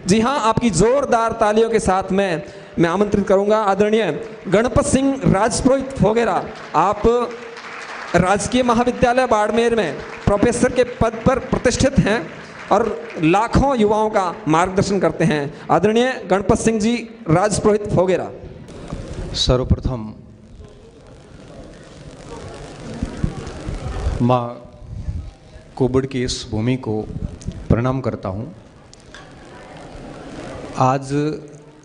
जी हाँ, आपकी जोरदार तालियों के साथ में मैं आमंत्रित करूंगा आदरणीय गणपत सिंह राजपुरोहित फोगेरा। आप राजकीय महाविद्यालय बाड़मेर में प्रोफेसर के पद पर प्रतिष्ठित हैं और लाखों युवाओं का मार्गदर्शन करते हैं। आदरणीय गणपत सिंह जी राजपुरोहित फोगेरा। सर्वप्रथम माँ कुबड़ की इस भूमि को प्रणाम करता हूँ। आज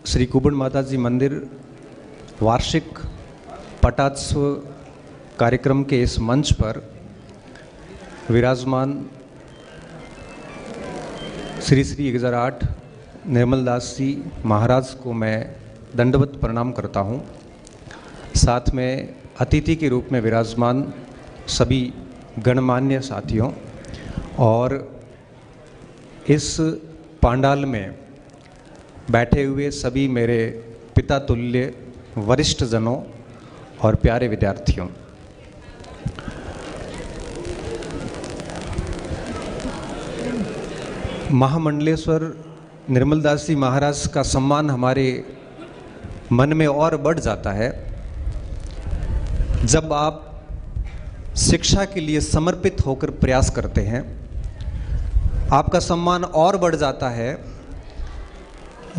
श्री कुबड़ माता जी मंदिर वार्षिक पटात्सव कार्यक्रम के इस मंच पर विराजमान श्री श्री 1008 निर्मल दास जी महाराज को मैं दंडवत प्रणाम करता हूँ। साथ में अतिथि के रूप में विराजमान सभी गणमान्य साथियों और इस पांडाल में बैठे हुए सभी मेरे पिता तुल्य वरिष्ठ जनों और प्यारे विद्यार्थियों, महामंडलेश्वर निर्मल दास जी महाराज का सम्मान हमारे मन में और बढ़ जाता है जब आप शिक्षा के लिए समर्पित होकर प्रयास करते हैं। आपका सम्मान और बढ़ जाता है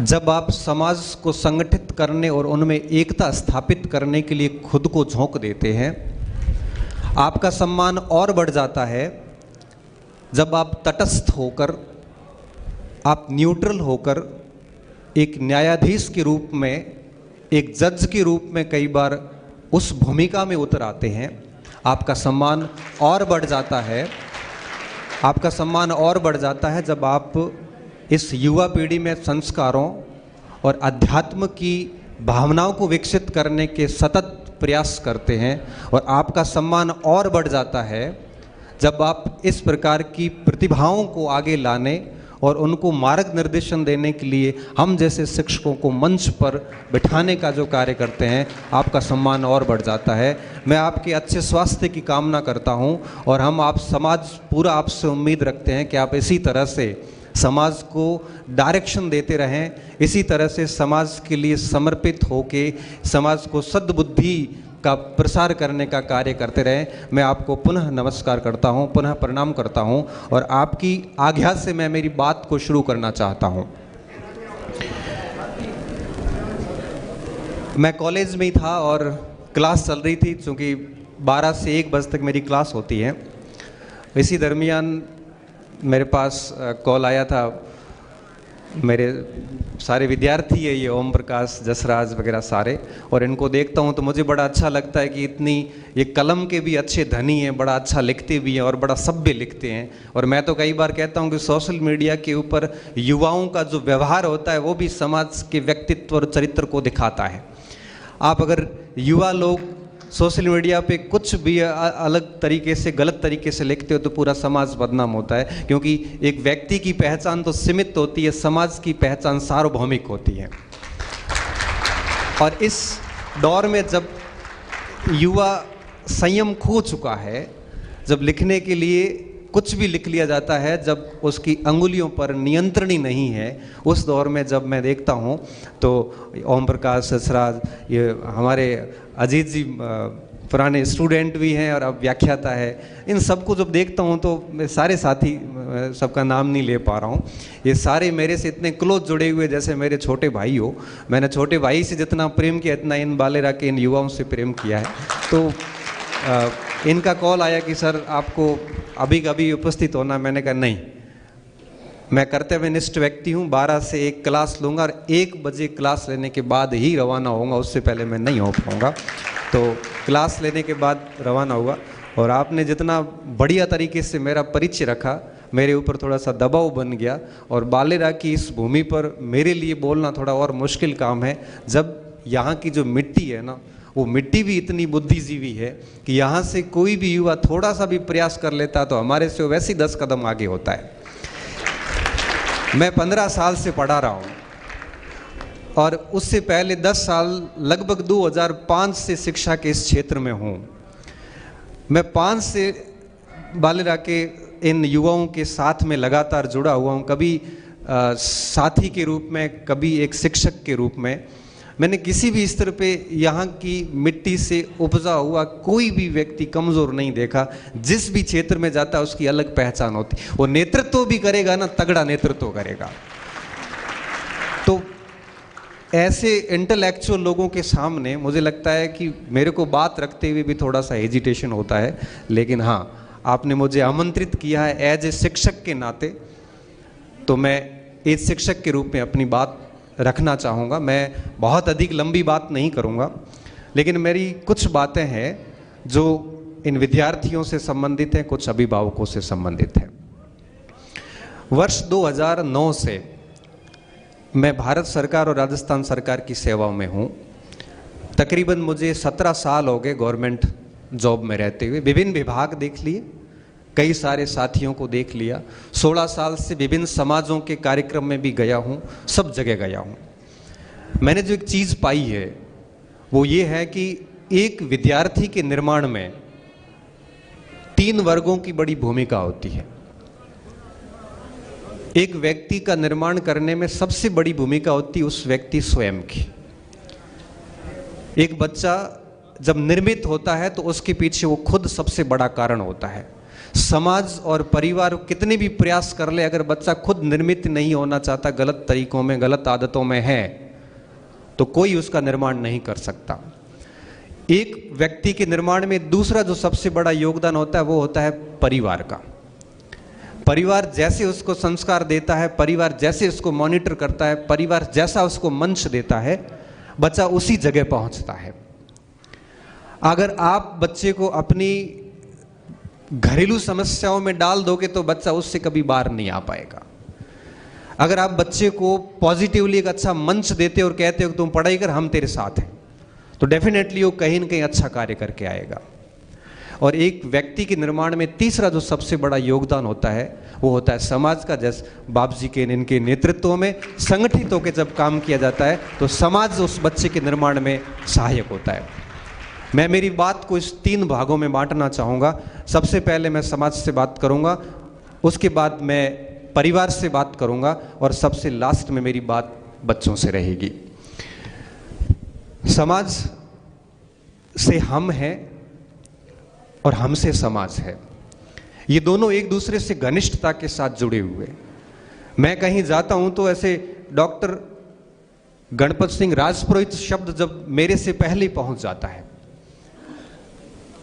जब आप समाज को संगठित करने और उनमें एकता स्थापित करने के लिए खुद को झोंक देते हैं। आपका सम्मान और बढ़ जाता है जब आप तटस्थ होकर, आप न्यूट्रल होकर एक न्यायाधीश के रूप में, एक जज के रूप में कई बार उस भूमिका में उतर आते हैं। आपका सम्मान और बढ़ जाता है, आपका सम्मान और बढ़ जाता है जब आप इस युवा पीढ़ी में संस्कारों और अध्यात्म की भावनाओं को विकसित करने के सतत प्रयास करते हैं। और आपका सम्मान और बढ़ जाता है जब आप इस प्रकार की प्रतिभाओं को आगे लाने और उनको मार्ग निर्देशन देने के लिए हम जैसे शिक्षकों को मंच पर बिठाने का जो कार्य करते हैं। आपका सम्मान और बढ़ जाता है। मैं आपके अच्छे स्वास्थ्य की कामना करता हूं और हम आप समाज पूरा आपसे उम्मीद रखते हैं कि आप इसी तरह से समाज को डायरेक्शन देते रहें, इसी तरह से समाज के लिए समर्पित होके समाज को सद्बुद्धि का प्रसार करने का कार्य करते रहें। मैं आपको पुनः नमस्कार करता हूं, पुनः प्रणाम करता हूं और आपकी आज्ञा से मैं मेरी बात को शुरू करना चाहता हूं। मैं कॉलेज में ही था और क्लास चल रही थी, चूँकि 12 से 1 बजे तक मेरी क्लास होती है। इसी दरमियान मेरे पास कॉल आया था। मेरे सारे विद्यार्थी है ये, ओम प्रकाश, जसराज वगैरह सारे, और इनको देखता हूँ तो मुझे बड़ा अच्छा लगता है कि इतनी ये कलम के भी अच्छे धनी हैं, बड़ा अच्छा लिखते भी हैं और बड़ा सभ्य लिखते हैं। और मैं तो कई बार कहता हूँ कि सोशल मीडिया के ऊपर युवाओं का जो व्यवहार होता है वो भी समाज के व्यक्तित्व और चरित्र को दिखाता है। आप अगर युवा लोग सोशल मीडिया पे कुछ भी अलग तरीके से, गलत तरीके से लिखते हो तो पूरा समाज बदनाम होता है, क्योंकि एक व्यक्ति की पहचान तो सीमित होती है, समाज की पहचान सार्वभौमिक होती है। और इस दौर में जब युवा संयम खो चुका है, जब लिखने के लिए कुछ भी लिख लिया जाता है, जब उसकी अंगुलियों पर नियंत्रण ही नहीं है, उस दौर में जब मैं देखता हूँ तो ओम प्रकाश, ससराज, ये हमारे अजीत जी पुराने स्टूडेंट भी हैं और अब व्याख्याता है, इन सबको जब देखता हूँ तो मैं सारे साथी, सबका नाम नहीं ले पा रहा हूँ, ये सारे मेरे से इतने क्लोज जुड़े हुए जैसे मेरे छोटे भाई हो। मैंने छोटे भाई से जितना प्रेम किया इतना इन बालेरा के इन युवाओं से प्रेम किया है। तो इनका कॉल आया कि सर आपको अभी कभी उपस्थित होना। मैंने कहा नहीं, मैं कर्तव्यनिष्ठ व्यक्ति हूँ, 12 से 1 क्लास लूँगा और 1 बजे क्लास लेने के बाद ही रवाना होऊंगा, उससे पहले मैं नहीं हो पाऊँगा। तो क्लास लेने के बाद रवाना हुआ और आपने जितना बढ़िया तरीके से मेरा परिचय रखा, मेरे ऊपर थोड़ा सा दबाव बन गया। और बालेरा की इस भूमि पर मेरे लिए बोलना थोड़ा और मुश्किल काम है, जब यहाँ की जो मिट्टी है ना, वो मिट्टी भी इतनी बुद्धिजीवी है कि यहाँ से कोई भी युवा थोड़ा सा भी प्रयास कर लेता तो हमारे से वैसे ही 10 कदम आगे होता है। मैं 15 साल से पढ़ा रहा हूँ और उससे पहले 10 साल, लगभग 2005 से शिक्षा के इस क्षेत्र में हूँ। मैं 5 से बालेरा के इन युवाओं के साथ में लगातार जुड़ा हुआ हूँ। कभी साथी के रूप में, कभी एक शिक्षक के रूप में, मैंने किसी भी स्तर पे यहाँ की मिट्टी से उपजा हुआ कोई भी व्यक्ति कमज़ोर नहीं देखा। जिस भी क्षेत्र में जाता है उसकी अलग पहचान होती, वो नेतृत्व भी करेगा ना, तगड़ा नेतृत्व करेगा। तो ऐसे इंटेलेक्चुअल लोगों के सामने मुझे लगता है कि मेरे को बात रखते हुए भी थोड़ा सा हेजिटेशन होता है, लेकिन हाँ, आपने मुझे आमंत्रित किया है एज ए शिक्षक के नाते, तो मैं एक शिक्षक के रूप में अपनी बात रखना चाहूँगा। मैं बहुत अधिक लंबी बात नहीं करूँगा, लेकिन मेरी कुछ बातें हैं जो इन विद्यार्थियों से संबंधित हैं, कुछ अभिभावकों से संबंधित हैं। वर्ष 2009 से मैं भारत सरकार और राजस्थान सरकार की सेवाओं में हूँ। तकरीबन मुझे 17 साल हो गए गवर्नमेंट जॉब में रहते हुए। विभिन्न विभाग देख लिए, कई सारे साथियों को देख लिया। 16 साल से विभिन्न समाजों के कार्यक्रम में भी गया हूँ, सब जगह गया हूँ। मैंने जो एक चीज़ पाई है वो ये है कि एक विद्यार्थी के निर्माण में 3 वर्गों की बड़ी भूमिका होती है। एक व्यक्ति का निर्माण करने में सबसे बड़ी भूमिका होती है उस व्यक्ति स्वयं की। एक बच्चा जब निर्मित होता है तो उसके पीछे वो खुद सबसे बड़ा कारण होता है। समाज और परिवार कितने भी प्रयास कर ले, अगर बच्चा खुद निर्मित नहीं होना चाहता, गलत तरीकों में, गलत आदतों में है, तो कोई उसका निर्माण नहीं कर सकता। एक व्यक्ति के निर्माण में दूसरा जो सबसे बड़ा योगदान होता है वो होता है परिवार का। परिवार जैसे उसको संस्कार देता है, परिवार जैसे उसको मॉनिटर करता है, परिवार जैसा उसको मंच देता है, बच्चा उसी जगह पहुंचता है। अगर आप बच्चे को अपनी घरेलू समस्याओं में डाल दोगे तो बच्चा उससे कभी बाहर नहीं आ पाएगा। अगर आप बच्चे को पॉजिटिवली एक अच्छा मंच देते और कहते हो कि तुम पढ़ाई कर, हम तेरे साथ हैं, तो डेफिनेटली वो कहीं न कहीं अच्छा कार्य करके आएगा। और एक व्यक्ति के निर्माण में तीसरा जो सबसे बड़ा योगदान होता है वो होता है समाज का। जैसे बाप जी के इनके नेतृत्व में संगठित होकर जब काम किया जाता है तो समाज उस बच्चे के निर्माण में सहायक होता है। मैं मेरी बात को इस 3 भागों में बांटना चाहूँगा। सबसे पहले मैं समाज से बात करूँगा, उसके बाद मैं परिवार से बात करूँगा, और सबसे लास्ट में मेरी बात बच्चों से रहेगी। समाज से हम हैं और हमसे समाज है, ये दोनों एक दूसरे से घनिष्ठता के साथ जुड़े हुए। मैं कहीं जाता हूं तो ऐसे डॉक्टर गणपत सिंह राजपुरोहित शब्द जब मेरे से पहले पहुंच जाता है।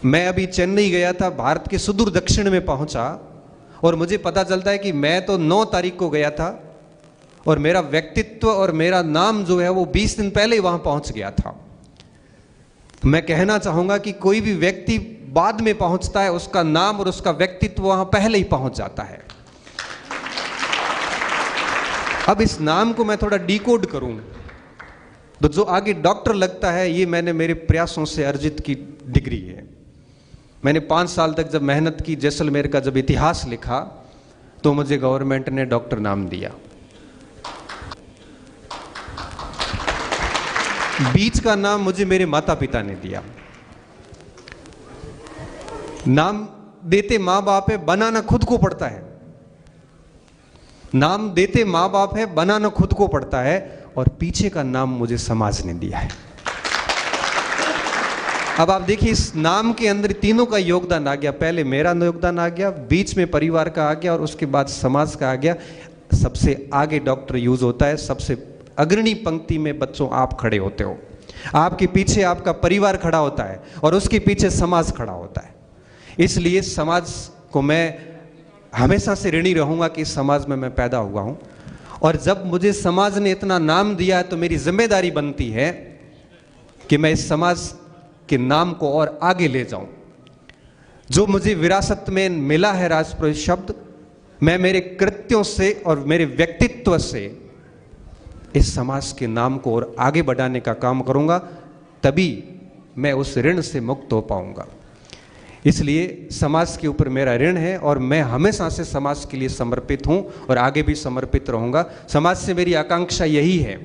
मैं अभी चेन्नई गया था, भारत के सुदूर दक्षिण में पहुंचा, और मुझे पता चलता है कि मैं तो 9 तारीख को गया था और मेरा व्यक्तित्व और मेरा नाम जो है वो 20 दिन पहले ही वहां पहुंच गया था। मैं कहना चाहूंगा कि कोई भी व्यक्ति बाद में पहुंचता है, उसका नाम और उसका व्यक्तित्व वहां पहले ही पहुंच जाता है। अब इस नाम को मैं थोड़ा डिकोड करूं तो जो आगे डॉक्टर लगता है, ये मैंने मेरे प्रयासों से अर्जित की डिग्री है। मैंने 5 साल तक जब मेहनत की, जैसलमेर का जब इतिहास लिखा, तो मुझे गवर्नमेंट ने डॉक्टर नाम दिया। बीच का नाम मुझे मेरे माता पिता ने दिया। नाम देते माँ बाप है, बनाना खुद को पड़ता है। नाम देते माँ बाप है, बनाना खुद को पड़ता है, और पीछे का नाम मुझे समाज ने दिया है। अब आप देखिए, इस नाम के अंदर तीनों का योगदान आ गया। पहले मेरा योगदान आ गया, बीच में परिवार का आ गया, और उसके बाद समाज का आ गया। सबसे आगे डॉक्टर यूज होता है। सबसे अग्रणी पंक्ति में बच्चों आप खड़े होते हो, आपके पीछे आपका परिवार खड़ा होता है, और उसके पीछे समाज खड़ा होता है। इसलिए समाज को मैं हमेशा से ऋणी रहूंगा कि इस समाज में मैं पैदा हुआ हूं, और जब मुझे समाज ने इतना नाम दिया है तो मेरी जिम्मेदारी बनती है कि मैं इस समाज के नाम को और आगे ले जाऊं। जो मुझे विरासत में मिला है राजपुरोहित शब्द, मैं मेरे कृत्यों से और मेरे व्यक्तित्व से इस समाज के नाम को और आगे बढ़ाने का काम करूंगा, तभी मैं उस ऋण से मुक्त हो पाऊंगा। इसलिए समाज के ऊपर मेरा ऋण है, और मैं हमेशा से समाज के लिए समर्पित हूं और आगे भी समर्पित रहूंगा। समाज से मेरी आकांक्षा यही है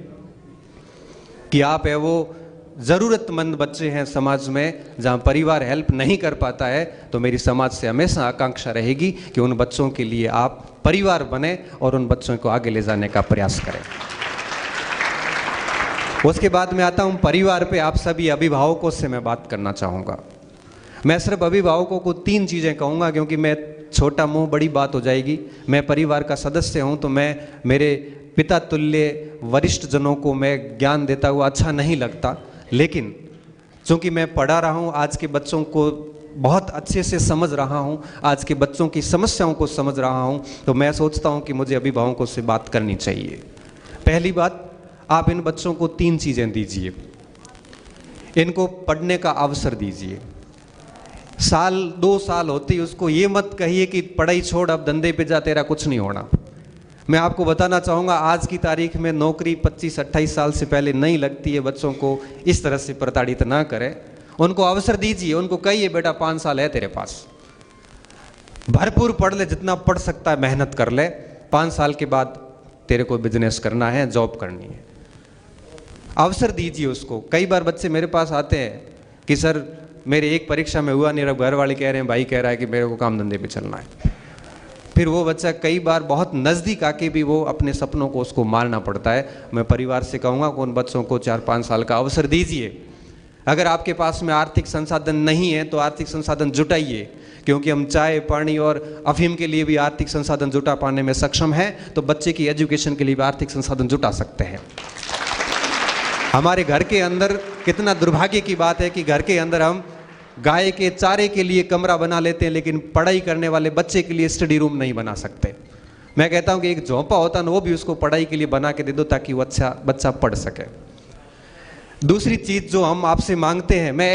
कि आप है वो ज़रूरतमंद बच्चे हैं समाज में, जहां परिवार हेल्प नहीं कर पाता है, तो मेरी समाज से हमेशा आकांक्षा रहेगी कि उन बच्चों के लिए आप परिवार बने और उन बच्चों को आगे ले जाने का प्रयास करें। उसके बाद मैं आता हूं परिवार पे। आप सभी अभिभावकों से मैं बात करना चाहूँगा। मैं सिर्फ अभिभावकों को 3 चीज़ें कहूँगा, क्योंकि मैं छोटा मुंह बड़ी बात हो जाएगी। मैं परिवार का सदस्य हूँ, तो मैं मेरे पिता तुल्य वरिष्ठ जनों को मैं ज्ञान देता हुआ अच्छा नहीं लगता, लेकिन चूँकि मैं पढ़ा रहा हूँ, आज के बच्चों को बहुत अच्छे से समझ रहा हूँ, आज के बच्चों की समस्याओं को समझ रहा हूँ, तो मैं सोचता हूँ कि मुझे अभिभावकों से बात करनी चाहिए। पहली बात, आप इन बच्चों को 3 चीज़ें दीजिए। इनको पढ़ने का अवसर दीजिए। साल 2 साल होती उसको ये मत कहिए कि पढ़ाई छोड़ अब धंधे पे जा, तेरा कुछ नहीं होना। मैं आपको बताना चाहूँगा, आज की तारीख में नौकरी 25-28 साल से पहले नहीं लगती है। बच्चों को इस तरह से प्रताड़ित ना करें, उनको अवसर दीजिए। उनको कहिए बेटा 5 साल है तेरे पास, भरपूर पढ़ ले, जितना पढ़ सकता है मेहनत कर ले। 5 साल के बाद तेरे को बिजनेस करना है, जॉब करनी है। अवसर दीजिए उसको। कई बार बच्चे मेरे पास आते हैं कि सर मेरे एक परीक्षा में हुआ नहीं, घर वाले कह रहे हैं, भाई कह रहा है कि मेरे को काम धंधे पे चलना है। फिर वो बच्चा कई बार बहुत नज़दीक आके भी वो अपने सपनों को उसको मारना पड़ता है। मैं परिवार से कहूँगा कि उन बच्चों को 4-5 साल का अवसर दीजिए। अगर आपके पास में आर्थिक संसाधन नहीं है तो आर्थिक संसाधन जुटाइए, क्योंकि हम चाय, पानी और अफीम के लिए भी आर्थिक संसाधन जुटा पाने में सक्षम हैं, तो बच्चे की एजुकेशन के लिए भी आर्थिक संसाधन जुटा सकते हैं। हमारे घर के अंदर कितना दुर्भाग्य की बात है कि घर के अंदर हम गाय के चारे के लिए कमरा बना लेते हैं, लेकिन पढ़ाई करने वाले बच्चे के लिए स्टडी रूम नहीं बना सकते। मैं कहता हूं कि एक झोंपा होता ना, वो भी उसको पढ़ाई के लिए बना के दे दो, ताकि वो अच्छा बच्चा पढ़ सके। दूसरी चीज जो हम आपसे मांगते हैं, मैं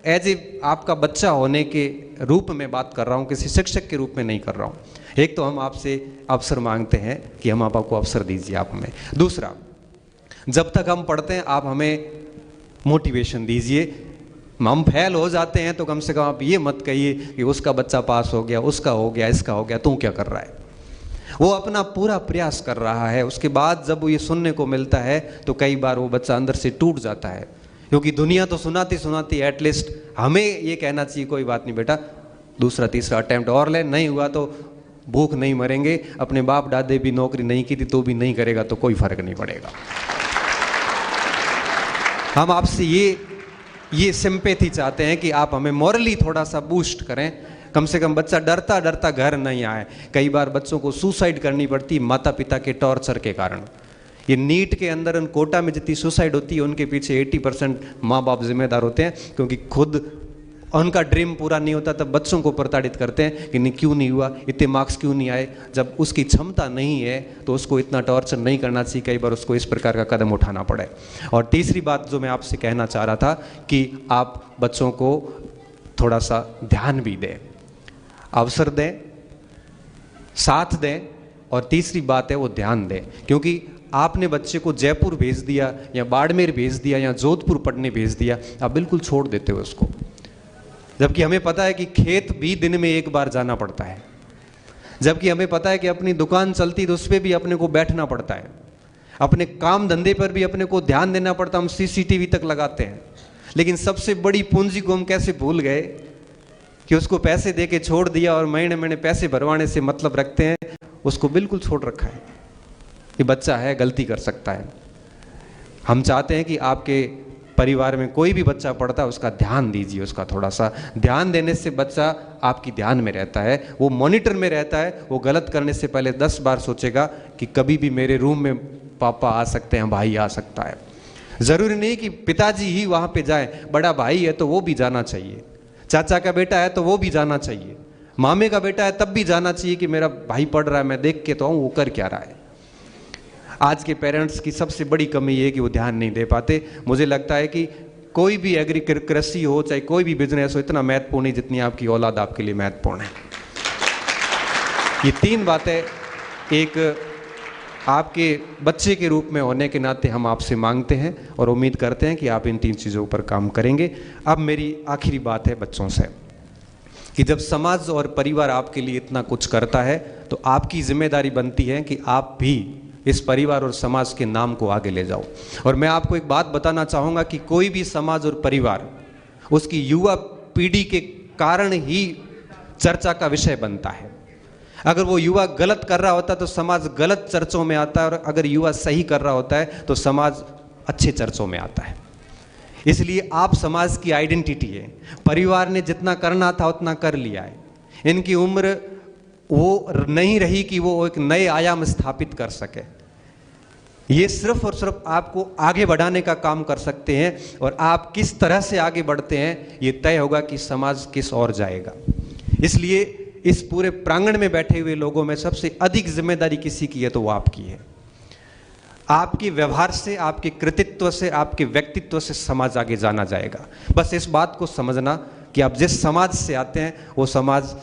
एज ए आपका बच्चा होने के रूप में बात कर रहा हूं, किसी शिक्षक के रूप में नहीं कर रहा हूं। एक तो हम आपसे अवसर मांगते हैं कि हम आपको अवसर दीजिए आप हमें। दूसरा, जब तक हम पढ़ते हैं आप हमें मोटिवेशन दीजिए। हम फेल हो जाते हैं तो कम से कम आप ये मत कहिए कि उसका बच्चा पास हो गया, उसका हो गया, इसका हो गया, तू क्या कर रहा है। वो अपना पूरा प्रयास कर रहा है, उसके बाद जब वो ये सुनने को मिलता है तो कई बार वो बच्चा अंदर से टूट जाता है, क्योंकि दुनिया तो सुनाती सुनाती एटलीस्ट हमें ये कहना चाहिए कोई बात नहीं बेटा, दूसरा तीसरा अटेम्प्ट और ले, नहीं हुआ तो भूख नहीं मरेंगे। अपने बाप दादे भी नौकरी नहीं की थी तो भी नहीं करेगा तो कोई फर्क नहीं पड़ेगा। हम आपसे ये सिंपैथी चाहते हैं कि आप हमें मॉरली थोड़ा सा बूस्ट करें। कम से कम बच्चा डरता डरता घर नहीं आए। कई बार बच्चों को सुसाइड करनी पड़ती माता पिता के टॉर्चर के कारण। ये नीट के अंदर उन कोटा में जितनी सुसाइड होती है उनके पीछे 80% माँ बाप जिम्मेदार होते हैं, क्योंकि खुद उनका ड्रीम पूरा नहीं होता तब बच्चों को प्रताड़ित करते हैं कि नहीं क्यों नहीं हुआ, इतने मार्क्स क्यों नहीं आए। जब उसकी क्षमता नहीं है तो उसको इतना टॉर्चर नहीं करना चाहिए, कई बार उसको इस प्रकार का कदम उठाना पड़े। और तीसरी बात जो मैं आपसे कहना चाह रहा था कि आप बच्चों को थोड़ा सा ध्यान भी दें, अवसर दें, साथ दें, और तीसरी बात है वो ध्यान दें। क्योंकि आपने बच्चे को जयपुर भेज दिया या बाड़मेर भेज दिया या जोधपुर पढ़ने भेज दिया, आप बिल्कुल छोड़ देते हो उसको, जबकि हमें पता है कि खेत भी दिन में एक बार जाना पड़ता है, जबकि हमें पता है कि अपनी दुकान चलती तो उस पर भी अपने को बैठना पड़ता है, अपने काम धंधे पर भी अपने को ध्यान देना पड़ता है। हम CCTV तक लगाते हैं, लेकिन सबसे बड़ी पूंजी को हम कैसे भूल गए कि उसको पैसे दे के छोड़ दिया और महीने महीने पैसे भरवाने से मतलब रखते हैं, उसको बिल्कुल छोड़ रखा है। ये बच्चा है, गलती कर सकता है। हम चाहते हैं कि आपके परिवार में कोई भी बच्चा पढ़ता है उसका ध्यान दीजिए, उसका थोड़ा सा ध्यान देने से बच्चा आपकी ध्यान में रहता है, वो मॉनिटर में रहता है। वो गलत करने से पहले 10 बार सोचेगा कि कभी भी मेरे रूम में पापा आ सकते हैं, भाई आ सकता है। जरूरी नहीं कि पिताजी ही वहां पे जाए, बड़ा भाई है तो वो भी जाना चाहिए, चाचा का बेटा है तो वो भी जाना चाहिए, मामे का बेटा है तब भी जाना चाहिए कि मेरा भाई पढ़ रहा है, मैं देख के तो आऊं वो कर क्या रहा है। आज के पेरेंट्स की सबसे बड़ी कमी ये है कि वो ध्यान नहीं दे पाते। मुझे लगता है कि कोई भी कृषि हो चाहे कोई भी बिजनेस हो, इतना महत्वपूर्ण नहीं जितनी आपकी औलाद आपके लिए महत्वपूर्ण है। ये 3 बातें एक आपके बच्चे के रूप में होने के नाते हम आपसे मांगते हैं और उम्मीद करते हैं कि आप इन 3 चीज़ों पर काम करेंगे। अब मेरी आखिरी बात है बच्चों से कि जब समाज और परिवार आपके लिए इतना कुछ करता है तो आपकी जिम्मेदारी बनती है कि आप भी इस परिवार और समाज के नाम को आगे ले जाओ। और मैं आपको एक बात बताना चाहूँगा कि कोई भी समाज और परिवार उसकी युवा पीढ़ी के कारण ही चर्चा का विषय बनता है। अगर वो युवा गलत कर रहा होता तो समाज गलत चर्चों में आता है, और अगर युवा सही कर रहा होता है तो समाज अच्छे चर्चों में आता है। इसलिए आप समाज की आइडेंटिटी है। परिवार ने जितना करना था उतना कर लिया है। इनकी उम्र वो नहीं रही कि वो एक नए आयाम स्थापित कर सके। ये सिर्फ और सिर्फ आपको आगे बढ़ाने का काम कर सकते हैं, और आप किस तरह से आगे बढ़ते हैं ये तय होगा कि समाज किस ओर जाएगा। इसलिए इस पूरे प्रांगण में बैठे हुए लोगों में सबसे अधिक जिम्मेदारी किसी की है तो वो आपकी है। आपके व्यवहार से, आपके कृतित्व से, आपके व्यक्तित्व से समाज आगे जाना जाएगा। बस इस बात को समझना कि आप जिस समाज से आते हैं वो समाज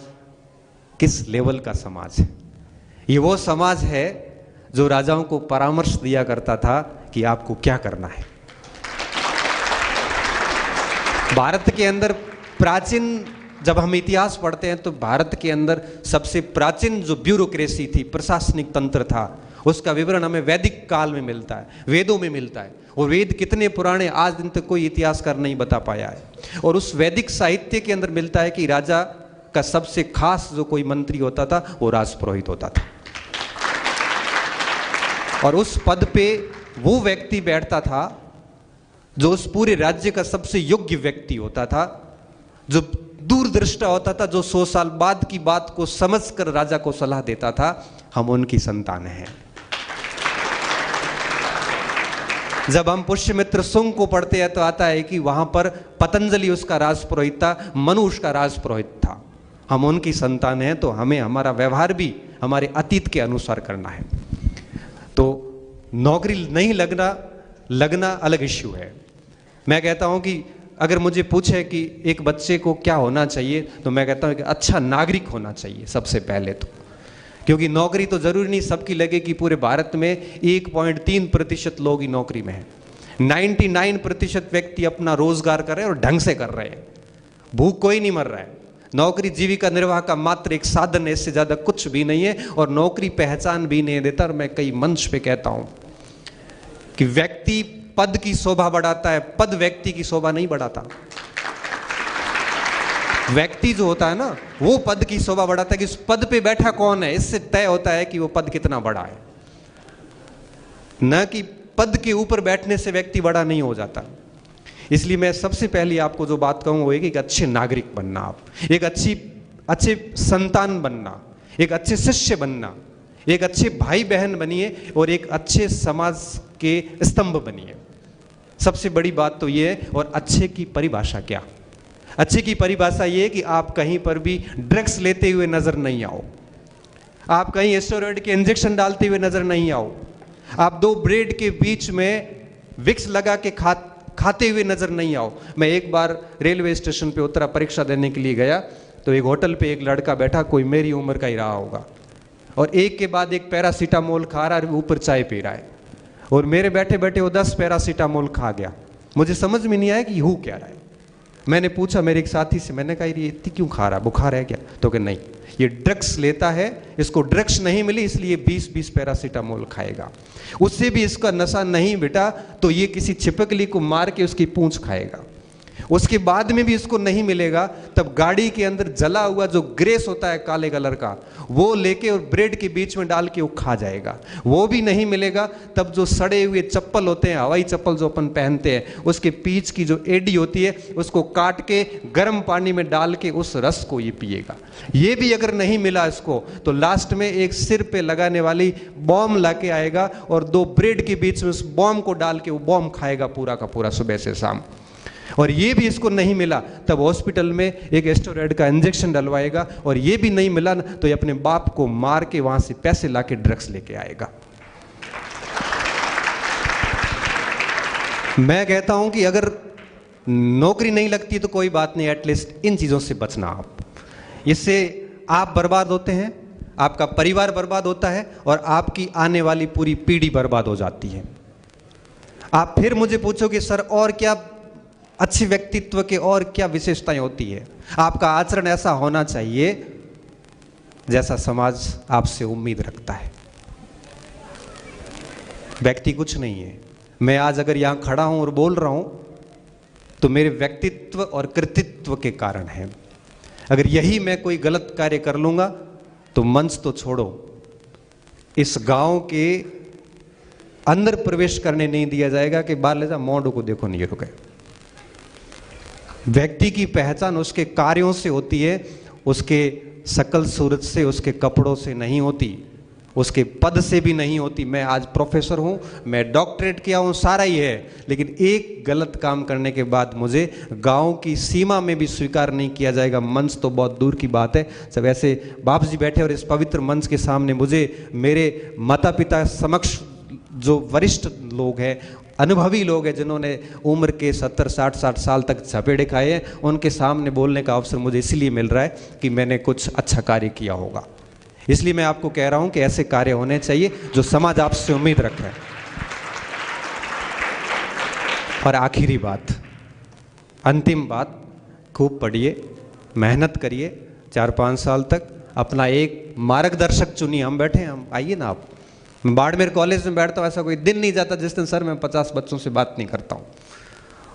किस लेवल का समाज है। ये वो समाज है जो राजाओं को परामर्श दिया करता था कि आपको क्या करना है। भारत के अंदर प्राचीन, जब हम इतिहास पढ़ते हैं तो भारत के अंदर सबसे प्राचीन जो ब्यूरोक्रेसी थी, प्रशासनिक तंत्र था, उसका विवरण हमें वैदिक काल में मिलता है, वेदों में मिलता है। और वेद कितने पुराने, आज दिन तक कोई इतिहासकार नहीं बता पाया है। और उस वैदिक साहित्य के अंदर मिलता है कि राजा का सबसे खास जो कोई मंत्री होता था वो राजपुरोहित होता था, और उस पद पे वो व्यक्ति बैठता था जो उस पूरे राज्य का सबसे योग्य व्यक्ति होता था, जो दूरदृष्टा होता था, जो 100 साल बाद की बात को समझकर राजा को सलाह देता था। हम उनकी संतान हैं। जब हम पुष्यमित्र सुंग को पढ़ते हैं तो आता है कि वहां पर पतंजलि उसका राजपुरोहित था, मनु उसका राजपुरोहित था। हम उनकी संतान हैं, तो हमें हमारा व्यवहार भी हमारे अतीत के अनुसार करना है। तो नौकरी नहीं लगना अलग इश्यू है। मैं कहता हूं कि अगर मुझे पूछे कि एक बच्चे को क्या होना चाहिए, तो मैं कहता हूं कि अच्छा नागरिक होना चाहिए सबसे पहले तो। क्योंकि नौकरी तो जरूरी नहीं सबकी लगे कि पूरे भारत में 1.3% लोग ही नौकरी में हैं। 99% व्यक्ति अपना रोजगार कर रहे हैं और ढंग से कर रहे हैं। भूख कोई नहीं मर रहा है। नौकरी जीविका निर्वाह का मात्र एक साधन है, इससे ज्यादा कुछ भी नहीं है। और नौकरी पहचान भी नहीं देता। और मैं कई मंच पे कहता हूं कि व्यक्ति पद की शोभा बढ़ाता है, पद व्यक्ति की शोभा नहीं बढ़ाता। व्यक्ति जो होता है ना, वो पद की शोभा बढ़ाता है कि उस पद पे बैठा कौन है, इससे तय होता है कि वो पद कितना बड़ा है। न कि पद के ऊपर बैठने से व्यक्ति बड़ा नहीं हो जाता। इसलिए मैं सबसे पहले आपको जो बात कहूं वो है कि एक अच्छे नागरिक बनना, आप एक अच्छे संतान बनना, एक अच्छे शिष्य बनना, एक अच्छे भाई बहन बनिए और एक अच्छे समाज के स्तंभ बनिए। सबसे बड़ी बात तो ये है। और अच्छे की परिभाषा क्या? अच्छे की परिभाषा ये है कि आप कहीं पर भी ड्रग्स लेते हुए नजर नहीं आओ, आप कहीं स्टेरॉइड के इंजेक्शन डालते हुए नजर नहीं आओ, आप 2 ब्रेड के बीच में विक्स लगा के खाते हुए नजर नहीं आओ। मैं एक बार रेलवे स्टेशन पे उतरा, परीक्षा देने के लिए गया, तो एक होटल पे एक लड़का बैठा, कोई मेरी उम्र का ही रहा होगा, और एक के बाद एक पैरासीटामोल खा रहा है, ऊपर चाय पी रहा है। और मेरे बैठे बैठे वो 10 पैरासीटामोल खा गया। मुझे समझ में नहीं आया कि हो क्या रहा है। मैंने पूछा मेरे एक साथी से, मैंने कहा ये इतनी क्यों खा रहा है, बुखार है क्या? तो कि नहीं, ये ड्रग्स लेता है, इसको ड्रग्स नहीं मिली इसलिए 20-20 पैरासीटामोल खाएगा। उससे भी इसका नशा नहीं बिटा तो ये किसी छिपकली को मार के उसकी पूंछ खाएगा। उसके बाद में भी इसको नहीं मिलेगा, तब गाड़ी के अंदर जला हुआ जो ग्रेस होता है काले कलर का, वो लेके और ब्रेड के बीच में डाल के वो खा जाएगा। वो भी नहीं मिलेगा, तब जो सड़े हुए चप्पल होते हैं, हवाई चप्पल जो अपन पहनते हैं, उसके पीछ की जो एडी होती है उसको काट के गर्म पानी में डाल के उस रस को ये पिएगा। ये भी अगर नहीं मिला इसको, तो लास्ट में एक सिर पे लगाने वाली बॉम्ब लाके आएगा और 2 ब्रेड के बीच में उस बॉम्ब को डाल के वो बॉम्ब खाएगा पूरा का पूरा सुबह से शाम। और ये भी इसको नहीं मिला, तब हॉस्पिटल में एक स्टेरॉइड का इंजेक्शन डलवाएगा। और ये भी नहीं मिला तो ये अपने बाप को मार के वहां से पैसे लाके ड्रग्स लेके आएगा। मैं कहता हूं कि अगर नौकरी नहीं लगती तो कोई बात नहीं, एटलीस्ट इन चीजों से बचना आप। इससे आप बर्बाद होते हैं, आपका परिवार बर्बाद होता है और आपकी आने वाली पूरी पीढ़ी बर्बाद हो जाती है। आप फिर मुझे पूछोगे सर और क्या अच्छे व्यक्तित्व के और क्या विशेषताएं होती है? आपका आचरण ऐसा होना चाहिए जैसा समाज आपसे उम्मीद रखता है। व्यक्ति कुछ नहीं है। मैं आज अगर यहां खड़ा हूं और बोल रहा हूं तो मेरे व्यक्तित्व और कृतित्व के कारण है। अगर यही मैं कोई गलत कार्य कर लूंगा तो मंच तो छोड़ो, इस गांव के अंदर प्रवेश करने नहीं दिया जाएगा कि बाहर ले जा, मोंडो को देखो नहीं रुके। व्यक्ति की पहचान उसके कार्यों से होती है, उसके शकल सूरत से, उसके कपड़ों से नहीं होती, उसके पद से भी नहीं होती। मैं आज प्रोफेसर हूं, मैं डॉक्टरेट किया हूं, सारा ही है, लेकिन एक गलत काम करने के बाद मुझे गांव की सीमा में भी स्वीकार नहीं किया जाएगा। मंच तो बहुत दूर की बात है। सब ऐसे बाप जी बैठे और इस पवित्र मंच के सामने मुझे मेरे माता पिता समक्ष जो वरिष्ठ लोग हैं, अनुभवी लोग हैं, जिन्होंने उम्र के 70-60 साल तक झपेड़े खाए हैं, उनके सामने बोलने का अवसर मुझे इसलिए मिल रहा है कि मैंने कुछ अच्छा कार्य किया होगा। इसलिए मैं आपको कह रहा हूं कि ऐसे कार्य होने चाहिए जो समाज आपसे उम्मीद रखे। और आखिरी बात, अंतिम बात, खूब पढ़िए, मेहनत करिए, 4-5 साल तक अपना एक मार्गदर्शक चुनिए। हम बैठे हैं, हम आइए ना आप। मैं बाड़मेर कॉलेज में बैठता हूँ, ऐसा कोई दिन नहीं जाता जिस दिन सर मैं 50 बच्चों से बात नहीं करता हूँ।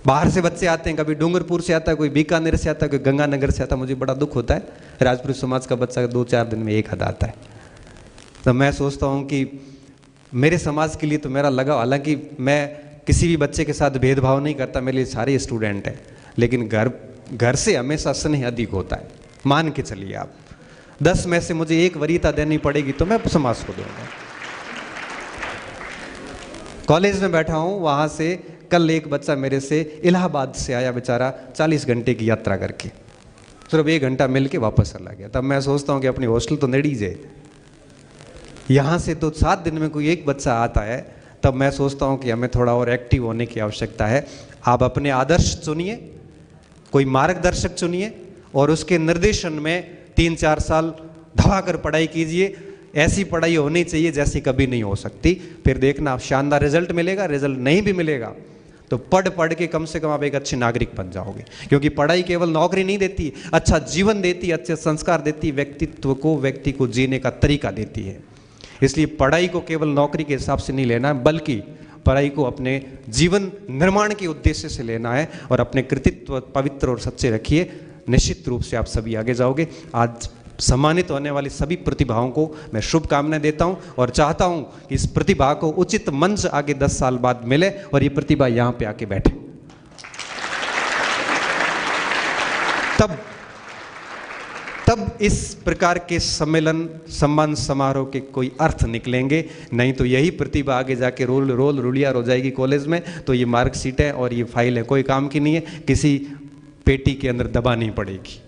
बाहर से बच्चे आते हैं, कभी डूंगरपुर से आता है, कोई बीकानेर से आता है, कोई गंगानगर से आता है। मुझे बड़ा दुख होता है, राजपूत समाज का बच्चा 2-4 दिन में एक हद आता है। तो मैं सोचता हूँ कि मेरे समाज के लिए तो मेरा लगाव, हालांकि मैं किसी भी बच्चे के साथ भेदभाव नहीं करता, मेरे लिए सारे स्टूडेंट हैं, लेकिन घर से हमेशा स्नेह अधिक होता है। मान के चलिए आप 10 में से मुझे एक वरीयता देनी पड़ेगी तो मैं समाज को दूंगा। कॉलेज में बैठा हूँ, वहाँ से कल एक बच्चा मेरे से इलाहाबाद से आया, बेचारा 40 घंटे की यात्रा करके, सिर्फ 1 घंटा मिल के वापस चला गया। तब मैं सोचता हूँ कि अपनी हॉस्टल तो नेड़ी जाए, यहाँ से तो 7 दिन में कोई एक बच्चा आता है। तब मैं सोचता हूँ कि हमें थोड़ा और एक्टिव होने की आवश्यकता है। आप अपने आदर्श चुनिए, कोई मार्गदर्शक चुनिए और उसके निर्देशन में 3-4 साल धवाकर पढ़ाई कीजिए। ऐसी पढ़ाई होनी चाहिए जैसी कभी नहीं हो सकती। फिर देखना शानदार रिजल्ट मिलेगा। रिजल्ट नहीं भी मिलेगा तो पढ़ के कम से कम आप एक अच्छे नागरिक बन जाओगे, क्योंकि पढ़ाई केवल नौकरी नहीं देती, अच्छा जीवन देती, अच्छे संस्कार देती, व्यक्ति को जीने का तरीका देती है। इसलिए पढ़ाई को केवल नौकरी के हिसाब से नहीं लेना है, बल्कि पढ़ाई को अपने जीवन निर्माण के उद्देश्य से लेना है और अपने कृतित्व पवित्र और सच्चे रखिए। निश्चित रूप से आप सभी आगे जाओगे। आज सम्मानित होने वाली सभी प्रतिभाओं को मैं शुभकामनाएं देता हूं और चाहता हूं कि इस प्रतिभा को उचित मंच आगे 10 साल बाद मिले और ये प्रतिभा यहां पे आके बैठे। तब इस प्रकार के सम्मेलन, सम्मान समारोह के कोई अर्थ निकलेंगे। नहीं तो यही प्रतिभा आगे जाके रोल रुलियार हो जाएगी कॉलेज में, तो ये मार्कशीट है और ये फाइल है, कोई काम की नहीं है, किसी पेटी के अंदर दबा नहीं पड़ेगी।